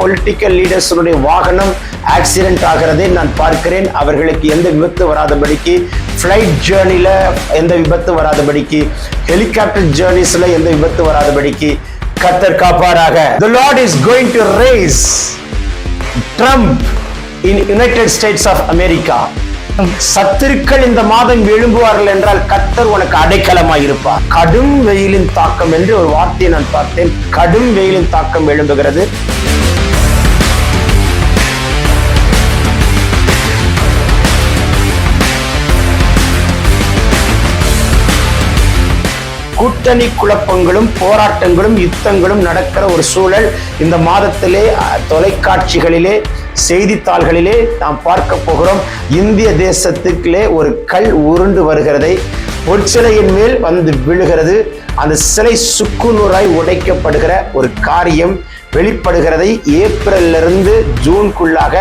Political லீடர்ஸுடைய வாகனம் accident ஆகிறதை நான் பார்க்கிறேன். அவர்களுக்கு எந்த விபத்து வராதபடிக்கு, ஃப்ளைட் ஜேர்னில எந்த விபத்து வராதபடிக்கு, ஹெலிகாப்டர் ஜேர்னிஸ்ல எந்த விபத்து வராதபடிக்கு கர்த்தர் காப்பாராக. The Lord is going to raise Trump in United States of America. சத்துருக்கள் இந்த மாதம் எழும்புவார்கள் என்றால் கர்த்தர் உனக்கு அடைக்கலமாய் இருப்பார். கடும் வெயிலின் தாக்கம் என்று ஒரு வார்த்தையை நான் பார்த்தேன். கடும் வெயிலின் தாக்கம் எழும்புகிறது. கூட்டணி குழப்பங்களும் போராட்டங்களும் யுத்தங்களும் நடக்கிற ஒரு சூழல் இந்த மாதத்திலே தொலைக்காட்சிகளிலே செய்தித்தாள்களிலே நாம் பார்க்க போகிறோம். இந்திய தேசத்துக்குள்ளே ஒரு கல் உருண்டு வருகிறதை, பொற்சிலையின் மேல் வந்து விழுகிறது. அந்த சிலை சுக்குநூறாய் உடைக்கப்படுகிற ஒரு காரியம் வெளிப்படுகிறதை ஏப்ரலிலிருந்து ஜூனுக்குள்ளாக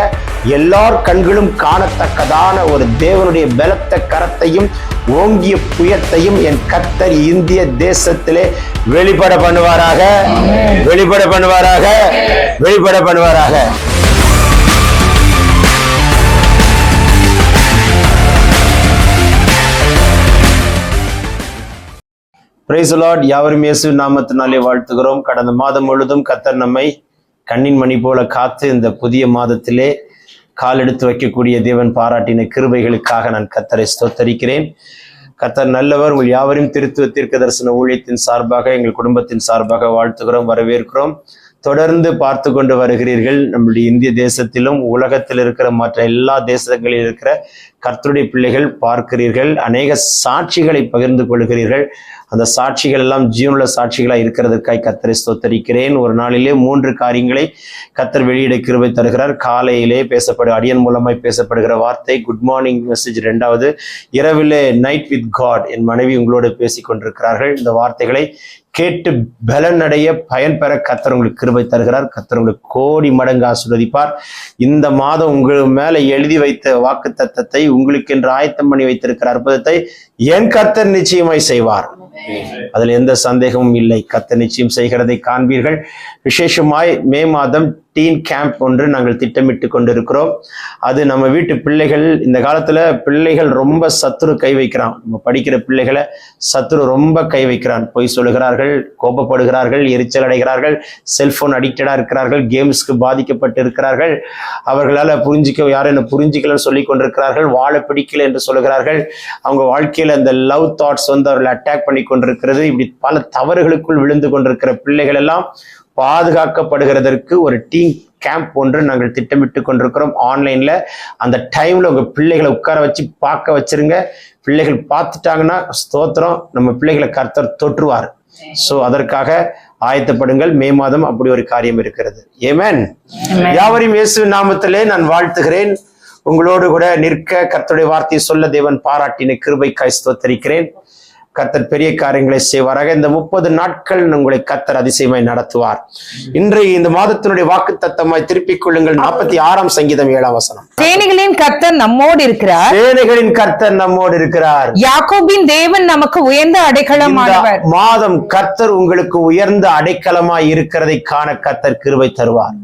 எல்லார் கண்களும் காணத்தக்கதான ஒரு தேவனுடைய பலத்த கரத்தையும் ஓங்கிய புயத்தையும் என் கர்த்தர் இந்திய தேசத்திலே வெளிப்பட பண்ணுவாராக, வெளிப்பட பண்ணுவாராக, வெளிப்பட பண்ணுவாராக. Praise the Lord. யாவரும் இயேசு நாமத்தினாலே வாழ்த்துகிறோம். கடந்த மாதம் முழுவதும் கர்த்தர் நம்மை கண்ணின் மணி போல காத்து இந்த புதிய மாதத்திலே கால் எடுத்து வைக்கக்கூடிய தேவன் பாராட்டின கிருபைகளுக்காக நான் கர்த்தரை ஸ்தோத்தரிக்கிறேன். கர்த்தர் நல்லவர். உங்கள் யாவரையும் திருத்துவ தீர்க்க தரிசன ஊழியத்தின் சார்பாக, எங்கள் குடும்பத்தின் சார்பாக வாழ்த்துகிறோம், வரவேற்கிறோம். தொடர்ந்து பார்த்து கொண்டு வருகிறீர்கள். நம்முடைய இந்திய தேசத்திலும் உலகத்தில் இருக்கிற மற்ற எல்லா தேசங்களில் இருக்கிற கர்த்தருடைய பிள்ளைகள் பார்க்கிறீர்கள். அநேக சாட்சிகளை பகிர்ந்து கொள்கிறீர்கள். அந்த சாட்சிகள் எல்லாம் ஜீவனுள்ள சாட்சிகளாக இருக்கிறதுக்காய் கர்த்தரை ஸ்தோத்தரிக்கிறேன். ஒரு நாளிலே 3 காரியங்களை கர்த்தர் வெளியிட கிருபை தருகிறார். காலையிலே அடியன் மூலமாய் பேசப்படுகிற வார்த்தை குட் மார்னிங் மெசேஜ் 2வது. இரவிலே நைட் வித் காட், என் மனைவி உங்களோடு பேசி கொண்டிருக்கிறார்கள். இந்த வார்த்தைகளை கேட்டு பலன் அடைய பயன்பெற கர்த்தர் உங்களுக்கு கிருபை தருகிறார். கர்த்தர் உங்களுக்கு கோடி மடங்கு ஆசீர்வதிப்பார். இந்த மாதம் உங்கள் மேல எழுதி வைத்த வாக்கு தத்தத்தை, உங்களுக்கு என்று ஆயத்தம் பண்ணி வைத்திருக்கிற அற்புதத்தை என் கர்த்தர் நிச்சயமாய் செய்வார். அதுல எந்த சந்தேகமும் இல்லை. கர்த்தர் நிச்சயம் செய்கிறதை காண்பீர்கள். விசேஷமாய் மே மாதம் டீன் கேம்ப் ஒன்று நாங்கள் திட்டமிட்டு கொண்டிருக்கிறோம். அது நம்ம வீட்டு பிள்ளைகள், இந்த காலத்துல பிள்ளைகள் ரொம்ப சத்துரு கை வைக்கிறான். நம்ம படிக்கிற பிள்ளைகளை சத்துரு ரொம்ப கை வைக்கிறான். பொய் சொல்லுகிறார்கள், கோபப்படுகிறார்கள், எரிச்சல் அடைகிறார்கள், செல்போன் அடிக்டடா இருக்கிறார்கள், கேம்ஸ்க்கு பாதிக்கப்பட்டு இருக்கிறார்கள். அவர்களால் யாரும் என்ன புரிஞ்சிக்கலன்னு சொல்லி கொண்டிருக்கிறார்கள், வாழ பிடிக்கல என்று சொல்லுகிறார்கள். அவங்க வாழ்க்கையில அந்த லவ் தாட்ஸ் அவர்களை அட்டாக் பண்ணி கொண்டிருக்கிறது. இப்படி பல தவறுகளுக்குள் விழுந்து கொண்டிருக்கிற பிள்ளைகள் எல்லாம் பாதுகாக்கப்படுகிறதற்கு ஒரு டீம் கேம்ப் ஒன்று நாங்கள் திட்டமிட்டு கொண்டிருக்கிறோம் ஆன்லைன்ல. அந்த டைம்ல உங்க பிள்ளைகளை உட்கார வச்சு பார்க்க வச்சிருங்க. பிள்ளைகள் பார்த்துட்டாங்கன்னா ஸ்தோத்திரம், நம்ம பிள்ளைகளை கர்த்தர் தொற்றுவார். சோ அதற்காக ஆயத்தப்படுங்கள். மே மாதம் அப்படி ஒரு காரியம் இருக்கிறது. ஆமென். யாவரையும் இயேசு நாமத்திலே நான் வாழ்த்துகிறேன். உங்களோடு கூட நிற்க கர்த்தருடைய வார்த்தையை சொல்ல தேவன் பாராட்டின கிருபைக்காய் ஸ்தோத்தரிக்கிறேன். கர்த்தர் பெரிய காரியங்களை செய்வாராக. இந்த 30 நாட்கள் உங்களை கர்த்தர் அதிசயமாய் நடத்துவார். இன்றைய இந்த மாதத்தினுடைய வாக்கு தத்தமாய் திருப்பிக் கொள்ளுங்கள். 46ஆம் சங்கீதம் 7ஆம் வசனம். சேனைகளின் கர்த்தர் நம்மோடு இருக்கிறார், சேனைகளின் கர்த்தர் நம்மோடு இருக்கிறார். யாக்கோபின் தேவன் நமக்கு உயர்ந்த அடைக்கலமானவர். மாதம் கர்த்தர் உங்களுக்கு உயர்ந்த அடைக்கலமாய் இருக்கிறதை காண கர்த்தர் கிருபை தருவார்.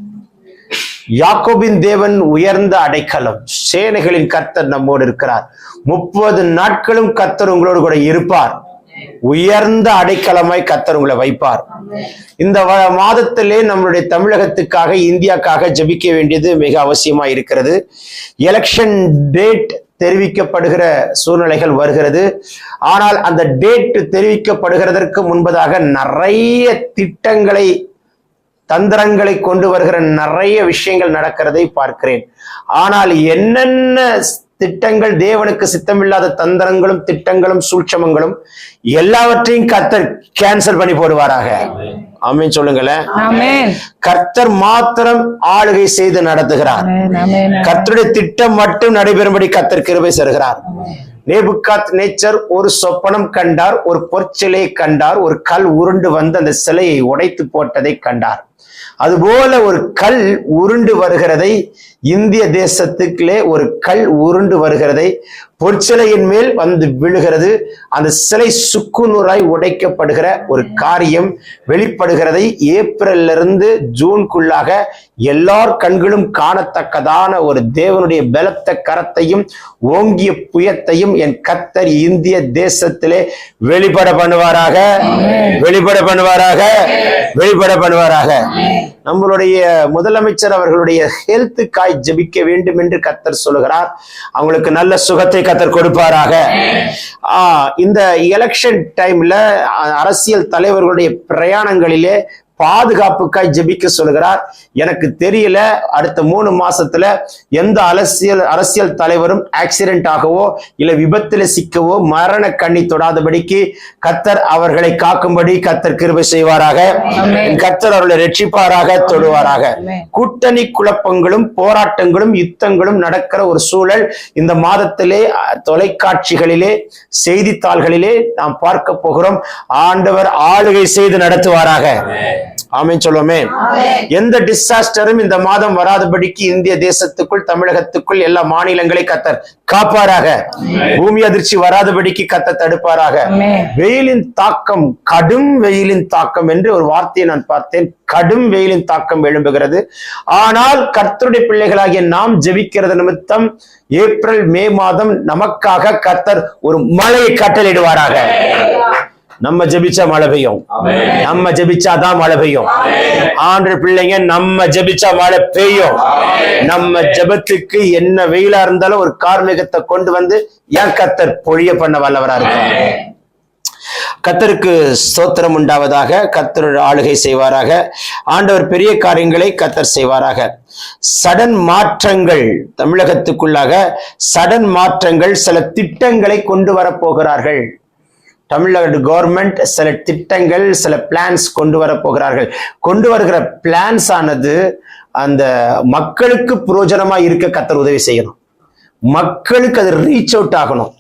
யாக்கோபின் தேவன் உயர்ந்த அடைக்கலம், சேனைகளின் கர்த்தர் நம்மோடு இருக்கிறார். 30 நாட்களும் கர்த்தர் உங்களோடு கூட இருப்பார். உயர்ந்த அடைக்கலமாய் கர்த்தர் உங்களை வைப்பார். இந்த மாதத்திலே நம்மளுடைய தமிழகத்துக்காக, இந்தியாக்காக ஜெபிக்க வேண்டியது மிக அவசியமா இருக்கிறது. எலெக்ஷன் டேட் தெரிவிக்கப்படுகிற சூழ்நிலைகள் வருகிறது. ஆனால் அந்த டேட் தெரிவிக்கப்படுகிறதற்கு முன்பதாக நிறைய திட்டங்களை, தந்திரங்களை கொண்டு வருகிற நிறைய விஷயங்கள் நடக்கிறதை பார்க்கிறேன். ஆனால் என்னென்ன திட்டங்கள், தேவனுக்கு சித்தமில்லாத தந்திரங்களும் திட்டங்களும் சூட்சமங்களும் எல்லாவற்றையும் கர்த்தர் கேன்சல் பண்ணி போடுவாராக. ஆமென் சொல்லுங்களேன். கர்த்தர் மாத்திரம் ஆளுகை செய்து நடத்துகிறார். கர்த்தருடைய திட்டம் மட்டும் நடைபெறும்படி கர்த்தர் கிருபை தருகிறார். நேபுகாத் நேச்சர் ஒரு சொப்பனம் கண்டார், ஒரு பொற்சிலையை கண்டார், ஒரு கல் உருண்டு வந்து அந்த சிலையை உடைத்து போட்டதை கண்டார். அதுபோல ஒரு கல் உருண்டு வருகிறதை இந்திய தேசத்துக்குள்ளே ஒரு கல் உருண்டு வருகிறதை, பொற்சிலையின் மேல் வந்து விழுகிறது, அந்த சிலை சுக்குநூறாய் உடைக்கப்படுகிற ஒரு காரியம் வெளிப்படுகிறதை ஏப்ரல்ல இருந்து ஜூனுக்குள்ளாக எல்லார் கண்களும் காணத்தக்கதான ஒரு தேவனுடைய பலத்த கரத்தையும் ஓங்கிய புயத்தையும் என் கர்த்தர் இந்திய தேசத்திலே வெளிப்பட பண்ணுவாராக, வெளிப்பட பண்ணுவாராக, வெளிப்பட பண்ணுவாராக. நம்மளுடைய முதலமைச்சர் அவர்களுடைய ஹெல்த்துக்காய் ஜெபிக்க வேண்டும் என்று கர்த்தர் சொல்லுகிறார். அவங்களுக்கு நல்ல சுகத்தை கர்த்தர் கொடுப்பாராக. இந்த எலெக்ஷன் டைம்ல அரசியல் தலைவர்களுடைய பிரயாணங்களிலே பாதுகாப்புக்காய் ஜெபிக்க சொல்கிறார். எனக்கு தெரியல, அடுத்த 3 மாசத்துல எந்த அரசியல் தலைவரும் ஆக்சிடென்ட் ஆகவோ இல்ல விபத்துல சிக்கவோ மரண கண்ணி தொடாதபடிக்கு கர்த்தர் அவர்களை காக்கும்படி கர்த்தர் கிருபை செய்வாராக. கர்த்தர் அவர்களை ரட்சிப்பாராக, தொடுவாராக. கூட்டணி குழப்பங்களும் போராட்டங்களும் யுத்தங்களும் நடக்கிற ஒரு சூழல் இந்த மாதத்திலே தொலைக்காட்சிகளிலே செய்தித்தாள்களிலே நாம் பார்க்க போகிறோம். ஆண்டவர் ஆளுகை செய்து நடத்துவாராக. ஆமென் சொல்லுவோமே. எந்த டிசாஸ்டரும் இந்த மாதம் வராதபடிக்கு இந்திய தேசத்துக்குள், தமிழகத்துக்குள் எல்லா மாநிலங்களை கர்த்தர் காப்பாராக. பூமி அதிர்ச்சி வராதபடிக்கு கர்த்தர் தடுப்பாராக. வெயிலின் தாக்கம், கடும் வெயிலின் தாக்கம் என்று ஒரு வார்த்தையை நான் பார்த்தேன். கடும் வெயிலின் தாக்கம் எழும்புகிறது. ஆனால் கர்த்தருடைய பிள்ளைகளாகிய நாம் ஜெபிக்கிறது நிமித்தம் ஏப்ரல் மே மாதம் நமக்காக கர்த்தர் ஒரு மழையை கட்டளையிடுவாராக. நம்ம ஜெபிச்சா மழை பெய்யும், நம்ம ஜெபிச்சாதான் மழை பெய்யும். ஆண்டு பிள்ளைங்க, நம்ம ஜெபிச்சா மழை பெய்யும். நம்ம ஜெபத்துக்கு என்ன வெயிலா இருந்தாலும் ஒரு கார்மேகத்தை கொண்டு வந்து ஏன் கர்த்தர் பொழிய பண்ண வல்லவரா இருக்கார். கர்த்தருக்கு ஸ்தோத்திரம் உண்டாவதாக. கர்த்தர் ஆளுகை செய்வாராக. ஆண்டவர் பெரிய காரியங்களை கர்த்தர் செய்வாராக. சடன் மாற்றங்கள் தமிழகத்துக்குள்ளாக, சடன் மாற்றங்கள், சில திட்டங்களை கொண்டு வரப்போகிறார்கள். தமிழ்நாடு கவர்மெண்ட் சில திட்டங்கள், சில பிளான்ஸ் கொண்டு வர போகிறார்கள். கொண்டு வருகிற பிளான்ஸ் ஆனது அந்த மக்களுக்கு பிரயோஜனமா இருக்க கர்த்தர் உதவி செய்யணும். மக்களுக்கு அது ரீச் அவுட் ஆகணும்.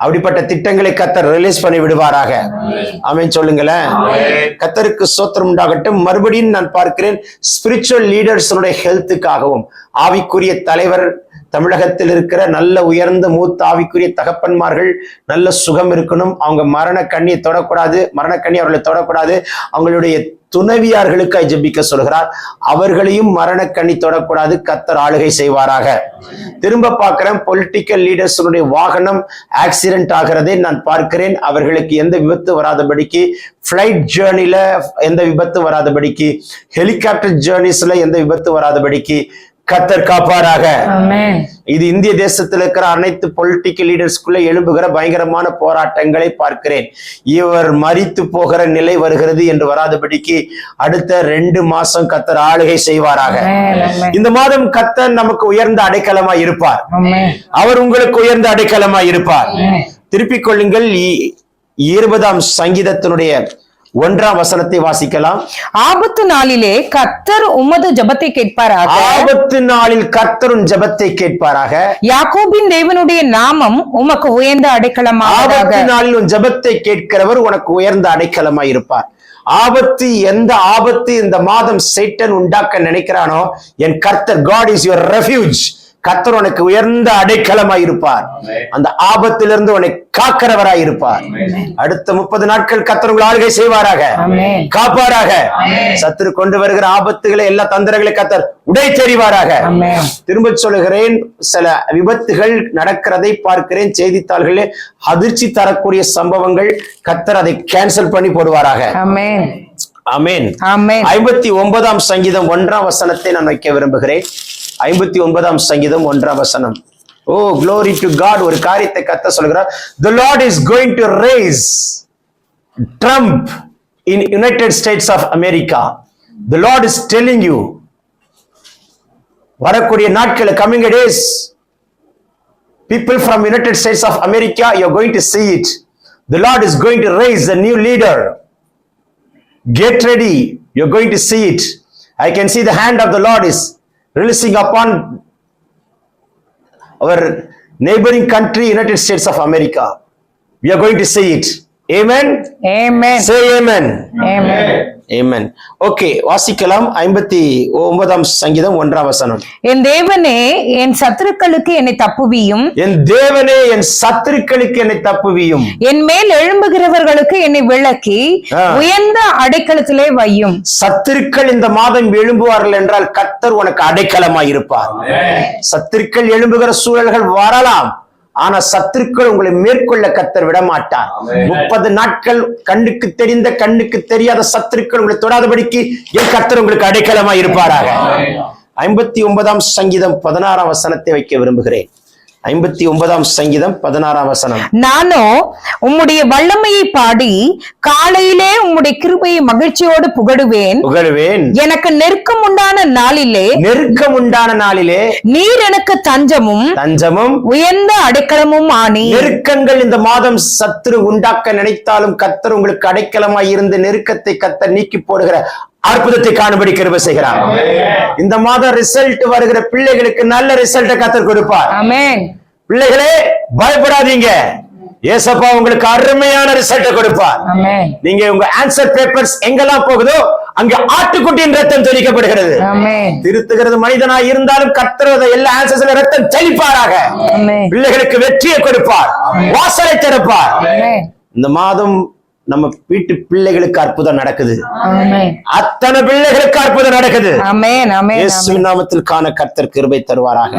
அப்படிப்பட்ட திட்டங்களை கர்த்தர் ரிலீஸ் பண்ணி விடுவாராக. ஆமென் சொல்லுங்களேன். கர்த்தருக்கு ஸ்தோத்திரம் உண்டாகட்டும். மறுபடியும் நான் பார்க்கிறேன், ஸ்பிரிச்சுவல் லீடர்ஸுடைய ஹெல்த்துக்காகவும், ஆவிக்குரிய தலைவர் தமிழகத்தில் இருக்கிற நல்ல உயர்ந்த மூத்த ஆவிக்குரிய தகப்பன்மார்கள் நல்ல சுகம் இருக்கணும். அவங்க மரண கண்ணியை தொடக்கூடாது, மரண கண்ணி அவர்களை தொடக்கூடாது. அவங்களுடைய துணைவியார்களுக்காய் ஜெபிக்க சொல்கிறார். அவர்களையும் மரண கண்ணி தொடக்கூடாது. கர்த்தர் ஆளுகை செய்வாராக. திரும்ப பார்க்கிறேன், பொலிட்டிக்கல் லீடர்ஸுடைய வாகனம் ஆக்சிடென்ட் ஆகிறதை நான் பார்க்கிறேன். அவர்களுக்கு எந்த விபத்து வராதபடிக்கு, பிளைட் ஜேர்னில எந்த விபத்து வராதபடிக்கு, ஹெலிகாப்டர் ஜேர்னிஸ்ல எந்த விபத்து வராதபடிக்கு கர்த்தர் காப்பாராக. இது இந்திய தேசத்தில் இருக்கிற அனைத்து பொலிட்டிக்கல் லீடர்ஸ்குள்ள எழும்புகிற பயங்கரமான போராட்டங்களை பார்க்கிறேன். இவர் மரித்து போகிற நிலை வருகிறது என்று வராதபடிக்கு அடுத்த 2 மாசம் கர்த்தர் ஆளுகை செய்வாராக. இந்த மாதம் கர்த்தர் நமக்கு உயர்ந்த அடைக்கலமாய் இருப்பார். அவர் உங்களுக்கு உயர்ந்த அடைக்கலமாய் இருப்பார். திருப்பிக் கொள்ளுங்கள், 20ஆம் சங்கீதத்தினுடைய 1ஆம் வசனத்தை வாசிக்கலாம். ஆபத்து நாளிலே கர்த்தர் உமது ஜெபத்தை கேட்பாராக. ஆபத்து நாளில் கர்த்தரும் ஜெபத்தை கேட்பாராக. யாக்கோபின் தேவனுடைய நாமம் உமக்கு உயர்ந்த அடைக்கலமாக. ஆபத்து நாளில் உன் ஜெபத்தை கேட்கிறவர் உனக்கு உயர்ந்த அடைக்கலமாய் இருப்பார். ஆபத்து, எந்த ஆபத்து இந்த மாதம் சைட்டன் உண்டாக்க நினைக்கிறானோ, என் கர்த்தர், God is your refuge. கர்த்தர் உனக்கு உயர்ந்த அடைக்கலமாய் இருப்பார். அந்த ஆபத்திலிருந்து உன்னை காக்கிறவராய் இருப்பார். அடுத்த 30 நாட்கள் கர்த்தர் உங்களை ஆளுகை செய்வாராக, காப்பாராக. சத்துரு கொண்டு வருகிற ஆபத்துகளை, எல்லா தந்திரங்களை கர்த்தர் உடை தெரிவாராக. திரும்ப சொல்லுகிறேன், சில விபத்துகள் நடக்கிறதை பார்க்கிறேன் செய்தித்தாள்களில். அதிர்ச்சி தரக்கூடிய சம்பவங்கள், கர்த்தர் அதை கேன்சல் பண்ணி போடுவாராக. ஆமென். ஆமென். 59ஆம் சங்கீதம் 1ஆம் வசனத்தை நான் வைக்க விரும்புகிறேன். 59ஆம் சங்கீதம் 1ஆம் வசனம். ஓ glory to God. ஒரு காரியத்தை கர்த்தர் சொல்கிறார். The Lord is going to raise Trump in United States of America. The Lord is telling you, வரக்கூடிய நாட்கள், coming days, people from United States of America, you're going to see it. The Lord is going to raise a new leader. Get ready. You're going to see it. I can see the hand of the Lord is releasing upon our neighboring country, United States of America. We are going to see it. Amen. Amen. Say amen. Amen. Amen. Okay, வாசிக்கலாம். 59 சங்கீதம் 1 வசனம். என் தேவனே என் சத்துருக்களுக்கு என்னை தப்புவியும், என் தேவனே என் சத்துருக்களுக்கு என்னை தப்புவியும், என் மேல் எழும்புகிறவர்களுக்கு என்னை விலக்கி உயர்ந்த அடைக்கலத்திலே வையும். சத்துருக்கள் இந்த மாதம் எழும்புவார்கள் என்றால் கர்த்தர் உனக்கு அடைக்கலமாய் இருப்பார். சத்துருக்கள் எழும்புகிற சூழல்கள் வரலாம், ஆனா சத்துருக்கள் உங்களை மேற்கொள்ள கர்த்தர் விடமாட்டார். 30 நாட்கள் கண்ணுக்கு தெரிந்த கண்ணுக்கு தெரியாத சத்துருக்கள் உங்களை தொடாதபடிக்கு என் கர்த்தர் உங்களுக்கு அடைக்கலமாய் இருப்பாராக. 59 சங்கீதம் 16 வசனத்தை வைக்க விரும்புகிறேன். 59 சங்கீதம் 16 வசனம். நானோ உம்முடைய வல்லமையை பாடி காலையிலே உம்முடைய கிருபையை மகிழ்ச்சியோடு புகழுவேன். எனக்கு நெருக்கம் உண்டான நாளிலே நீர் எனக்கு தஞ்சமும் உயர்ந்த அடைக்கலமும் ஆனி. நெருக்கங்கள் இந்த மாதம் சத்துரு உண்டாக்க நினைத்தாலும் கர்த்தர் உங்களுக்கு அடைக்கலமாய் இருந்து நெருக்கத்தை கர்த்தர் நீக்கி போடுகிற அற்புதத்தை காணும்படி கிருபை செய்கிறார். இந்த மாதம் ரிசல்ட் வருகிற பிள்ளைகளுக்கு நல்ல ரிசல்ட்டை கர்த்தர் கொடுப்பார். ஆமென். பிள்ளைகளே பயப்படாதீங்க, ஏசப்பா உங்களுக்கு அருமையான ரிசல்ட்டை கொடுப்பார். ஆமென். நீங்க உங்க ஆன்சர் பேப்பர்ஸ் எங்கெல்லாம் போகுதோ அங்க ஆட்டுக்குட்டியின் ரத்தம் தெளிக்கப்படுகிறது. ஆமென். திருத்துகிறது மனிதனா இருந்தாலும் கர்த்தர் எல்லா ஆன்சர்ஸ்ல ரத்தம் தெளிப்பாராக. ஆமென். பிள்ளைகளுக்கு வெற்றியை கொடுப்பார், வாசலை திறப்பார். ஆமென். இந்த மாதம் நம்ம வீட்டு பிள்ளைகளுக்கு அற்புதம் நடக்குது. ஆமென். அத்தனை பிள்ளைகளுக்கு அற்புதம் நடக்குது. ஆமென். ஆமென். இயேசுவின் நாமத்தில் காண கர்த்தர் கிருபை தருவாராக.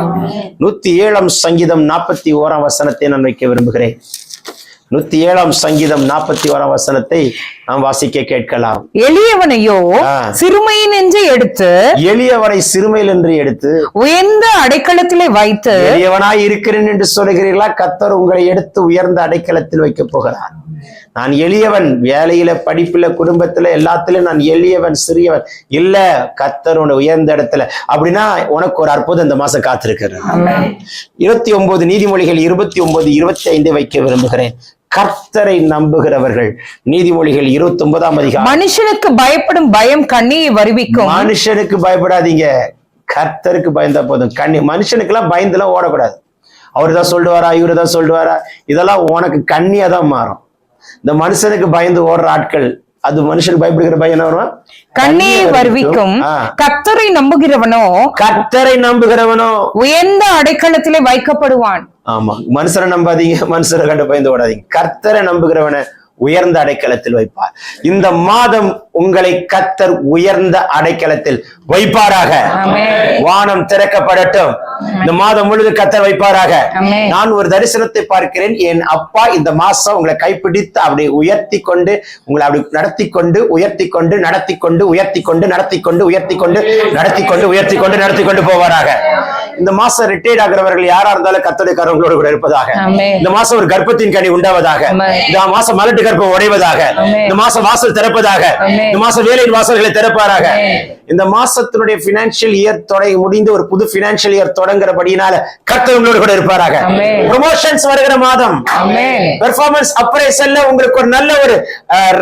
107 சங்கீதம் 41 வசனத்தை நான் வைக்க விரும்புகிறேன். 107 சங்கீதம் 41 வசனத்தை நாம் வாசிக்க கேட்கலாம். எளியவனையோ சிறுமையின் என்று எடுத்து, எளியவனை சிறுமையில் என்று எடுத்து உயர்ந்த அடைக்கலத்திலே வைத்து. எளியவனாய் இருக்கிறேன் என்று சொல்லுகிறீர்களா? கர்த்தர் உங்களை எடுத்து உயர்ந்த அடைக்கலத்தில் வைக்க போகிறார். நான் எளியவன், வேலையில, படிப்புல, குடும்பத்துல, எல்லாத்திலும் நான் எளியவன், சிறியவன் இல்ல. கர்த்தர் உன்னை உயர்ந்த இடத்துல அப்படின்னா உனக்கு ஒரு அற்புதம் இந்த மாசம் காத்திருக்கிறது. 29 நீதிமொழிகள் 29, 25 வைக்க விரும்புகிறேன். கர்த்தரை நம்புகிறவர்கள். நீதிமொழிகள் 29 அதிகாரம். மனுஷனுக்கு பயப்படும் பயம் கண்ணியை வருவிக்கும். மனுஷனுக்கு பயப்படாதீங்க, கர்த்தருக்கு பயந்தா போதும். மனுஷனுக்கு எல்லாம் பயந்துலாம் ஓடக்கூடாது. அவருதான் சொல்லுவாரா, இவருதான் சொல்லுவாரா, இதெல்லாம் உனக்கு கண்ணியா தான் மாறும். இந்த மனுஷனுக்கு பயந்து ஓடுற ஆட்கள், அது மனுஷனுக்கு பயப்படுகிற பயம் என்ன வரும்? கண்ணியை வருவிக்கும். கர்த்தரை நம்புகிறவனோ உயர்ந்த அடைக்கலத்திலே வைக்கப்படுவான். ஆமா, மனுஷரை நம்பாதீங்க, மனுஷரை கண்டு பயந்து ஓடாதீங்க. கர்த்தரை நம்புகிறவனை உயர்ந்த அடைக்கலத்தில் வைப்பார். இந்த மாதம் உங்களை கர்த்தர் உயர்ந்த அடைக்கலத்தில் வைப்பாராக. வானம் திறக்கப்படட்டும். இந்த மாதம் முழுது கர்த்தர் வைப்பாராக. நான் ஒரு தரிசனத்தை பார்க்கிறேன். என் அப்பா இந்த மாசம் உங்களை கைப்பிடித்து அப்படி உயர்த்தி கொண்டு, உங்களை அப்படி நடத்தி கொண்டு, உயர்த்தி கொண்டு, நடத்தி கொண்டு, உயர்த்தி கொண்டு, நடத்தி கொண்டு, உயர்த்தி கொண்டு, நடத்தி கொண்டு, உயர்த்தி கொண்டு, நடத்தி கொண்டு போவாராக. இந்த மாசம் ரிட்டையர்ட் ஆகிறவர்கள் யாரா இருந்தாலும் கர்த்தருடைய கரங்களோடு கூட இருப்பதாக. இந்த மாசம் ஒரு கர்ப்பத்தின் கனி உண்டாவதாக. இந்த மாசம் மலட்டு கர்ப்பம் உடைவதாக. இந்த மாசம் வாசல் திறப்பதாக. இந்த மாசம் வேலையின் வாசல்களை திறப்பாராக. இந்த மாசத்தினுடைய பினான்சியல் இயர் முடிந்து ஒரு புது பினான்சியல் இயர் தொடங்குறபடினால கர்த்தர் உங்களோடு கூட இருப்பாராக. ப்ரமோஷன்ஸ் வருகிற மாதம், பெர்ஃபார்மன்ஸ் அப்ரைசல்ல உங்களுக்கு ஒரு நல்ல ஒரு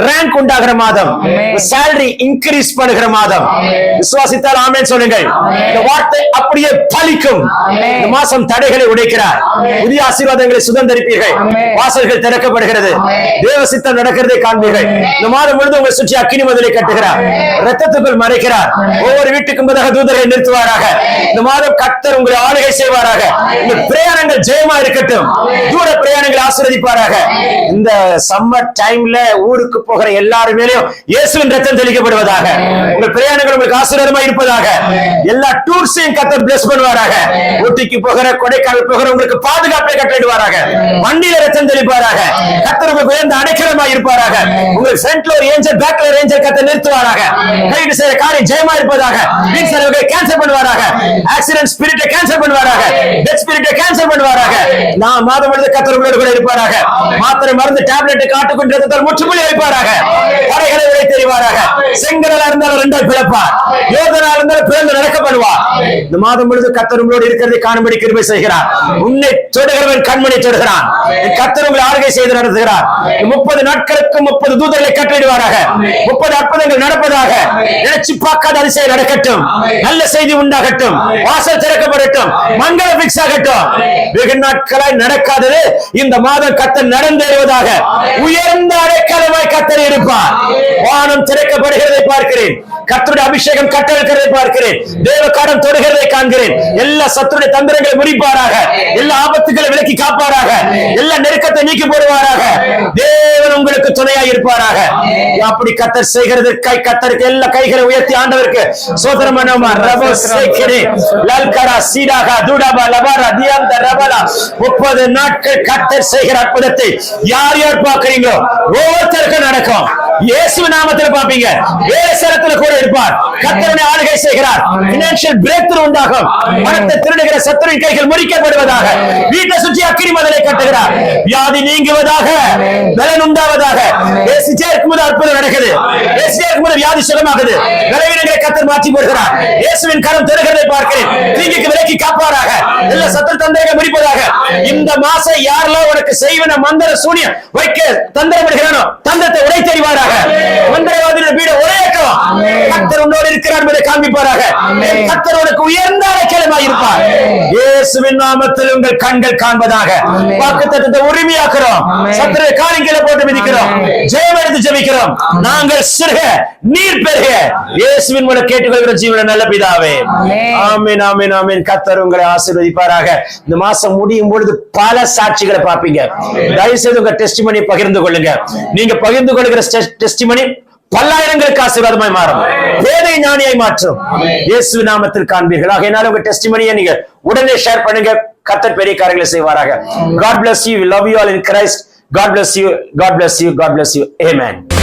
ரேங்க் உண்டாகிற மாதம், salary இன்கிரீஸ் பண்ணுகிற மாதம். விசுவாசித்தால் ஆமென் சொல்லுங்கள். இந்த வார்த்தை அப்படியே பலிக்கும். இந்த மாசம் தடைகளை உடைக்கிறார். புதிய ஆசீர்வாதங்களை சுதந்திரிப்பீர்கள். வாசல்கள் திறக்கப்படுகிறது. தேவ சித்தம் நடக்கிறதை காண்பீர்கள். இந்த மாதம் முழுவதும் உங்களை சுற்றி அக்கினி மதிலை கட்டுகிறார், இரத்தத்துக்குள் மறைக்கிறார். ஒவ்வொரு வீட்டுக்கும் பதிலாக தூதர்களை நிறுத்துவாராக. இந்த மாதம் கர்த்தர் உங்களை ஆளுகை செய்வாராக. இந்த பிரயாணங்கள் ஜெயமா இருக்கட்டும். தூர பிரயாணங்களை ஆசீர்வதிப்பாராக. இந்த சம்மர் டைம்ல ஊருக்கு போகிற எல்லாரும் மேலேயும் இயேசுவின் ரத்தம் தெளிக்கப்படுவதாக. உங்கள் பிரயாணங்கள் உங்களுக்கு ஆசீர்வாதமா இருப்பதாக. எல்லா டூர்ஸையும் கர்த்தர் பிளஸ் பண்ணுவாராக. ஊட்டிக்கு போகிற, கொடைக்கானல் போகிற உங்களுக்கு பாதுகாப்பை கட்டளிடுவாராக. வண்டியில ரத்தம் தெளிப்பாராக. கர்த்தர் உங்களுக்கு உயர்ந்த அடைக்கலமா இருப்பாராக. உங்களுக்கு ஃப்ரண்ட்ல ஒரு ஏஞ்சல், பேக்ல ஒரு ஏஞ்சல் கர்த்தர் நிறுத்துவாராக. கைது செய்யற காரியம் ஜெயமா இருப்பதாக. வீண் செலவுகளை கேன்சல் பண்ணுவாராக. ஆக்சிடென்ட் ஸ்பிரிட்டை கேன்சல் பண்ணுவாராக. டெத் ஸ்பிரிட்டை கேன்சல் பண்ணுவாராக. நான் மாதம் முழுது கர்த்தர் உங்களோடு கூட இருப்பாராக. மாத்திரை, மருந்து, டேப்லெட், காட்டுக்குள் ரத்தத்தால் முற்றுப்புள்ளி வைப்பாராக. படைகளை விலை தெரிவாராக. செங்கடலா இருந்தாலும் ரெண்டாய் பிளப்பார். யோதனா இருந்தாலும் பிறந்து நடக்க பண்ணுவார். இந்த மாதம் முழுவதும் கர்த்தர் உங்களோடு இருக்கிறதை காணும்படி கிருபை செய்கிறார். உன்னை தொடுகிறவன் கண்மணி தொடுகிறான். கர்த்தர் உங்களை ஆளுகை செய்து நடத்துகிறார். 30 நாட்களுக்கு 30 தூதர்களை கட்டளையிடுவாராக. 30 அற்புதங்கள் நடப்பதாக. நினைச்சு பார்க்காத அதிசயம் நடக்கட்டும். நல்ல செய்தி உண்டாகட்டும். வாசல் திறக்கப்படட்டும். மங்கள பிக்ஸ் ஆகட்டும். வெகு நாட்களாய் நடக்காதது இந்த மாதம் கர்த்தர் நடந்தேறுவதாக. உயர்ந்த அடைக்கலமாய் கர்த்தர் இருப்பார். வானம் திறக்கப்படுகிறதை பார்க்கிறேன். கர்த்தருடைய அபிஷேகம் கட்டளையிடுகிறதை பார்க்கிறேன். தேவகாரம் தொடுகிறதை காண்கிறேன். எல்லா சத்துருடைய தந்திரங்களை முறிப்பாராக. எல்லா ஆபத்துகளை விலக்கி காப்பாராக. எல்லா நெருக்கத்தை நீக்கி போடுவாராக. தேவன் உங்களுக்கு துணையாய் இருப்பாராக. அப்படி கர்த்தர் செய்கிறது கர்த்தருக்கு எல்லா கைகளை உயர்த்தி ஆண்டவருக்கு சோதரம் பண்ணுமா. ரபோ சேக்கரே லல்கரா சீடாகா துடாபா லபாரா தியாந்த ரபலா 30 நாட்கள் கர்த்தர் செய்கிற அற்புதத்தை யார் யார் பார்க்கிறீங்களோ ஒவ்வொருத்தருக்கும் நடக்கும். இயேசு நாமத்தில் பார்ப்பீங்க. வேசரத்துல கூட இருப்பார். கர்த்தருடைய ஆளுகை செய்கிறார். பினான்சியல் பிரேக் த்ரூ உண்டாகும். பணத்தை திருடுகிற சத்துருவின் கைகள் முறிக்கப்படுவதாக. வீட்டை சுற்றி அக்கினி மதிலை கட்டுகிறார். வியாதி நீங்குவதாக. பலன் உண்டாவதாக. இயேசுவே இருக்கும்போது அற்புதம் நடக்குது. இயேசுவே இருக்கும்போது வியாதி சுகமாகுது. பலவீனங்களை கர்த்தர் மாற்றி போடுகிறார். இயேசுவின் கரம் தருகிறதை பார்க்கிறேன். தீங்குக்கு விலக்கி காப்பாராக. எல்லா சத்துரு தந்திரங்களை முடிப்பதாக. இந்த மாசம் யாரெல்லாம் உனக்கு செய்வன மந்திர சூனியம் வைக்க தந்திரம் விடுகிறானோ தந்திரத்தை உடை தெரிவாராக. மந்திரவாதியின் வீடு உடையட்டும். கர்த்தர் உன்னோடு இருக்கிறார் என்பதை காண்பிப்பாராக. கர்த்தர் உனக்கு உயர்ந்த அடைக்கலமாய் இருப்பார். இயேசுவின் நாமத்தில் உங்கள் கண்கள் காண்பதாக. வாக்குத்தத்தத்தை உரிமையாக்குறோம். சத்துருவை காலின்கீழ போட்டு மிதிக்கிறோம். ஜெயம் எடுத்து ஜெபிக்கிறோம். நாங்கள் சிறுக நீர் பெருக இயேசுவின் மூலம் கேட்டுக்கொள்கிற ஜீவன நல்ல பிதாவே. ஆமென் ஆமென் ஆமென். கர்த்தர் உங்களை ஆசீர்வதிப்பாராக. இந்த மாசம் முடியும் பொழுது பல சாட்சிகளை பார்ப்பீங்க. தயவு செய்து உங்க டெஸ்டிமனி பகிர்ந்து கொள்ளுங்க. நீங்க பகிர்ந்து கொள்கிற டெஸ்டிமனி பல்லாயிரங்களுக்கு ஆசீர்வாதமாய் மாறும். வேதை ஞானியாய் மாற்றும். இயேசு நாமத்தில் காண்பீர்கள். ஆகையினால உங்க டெஸ்டிமனியை நீங்க உடனே ஷேர் பண்ணுங்க. கர்த்தர் பெரிய காரியங்களை செய்வாராக. God bless you. We love you all in Christ. God bless you. God bless you. God bless you. Amen.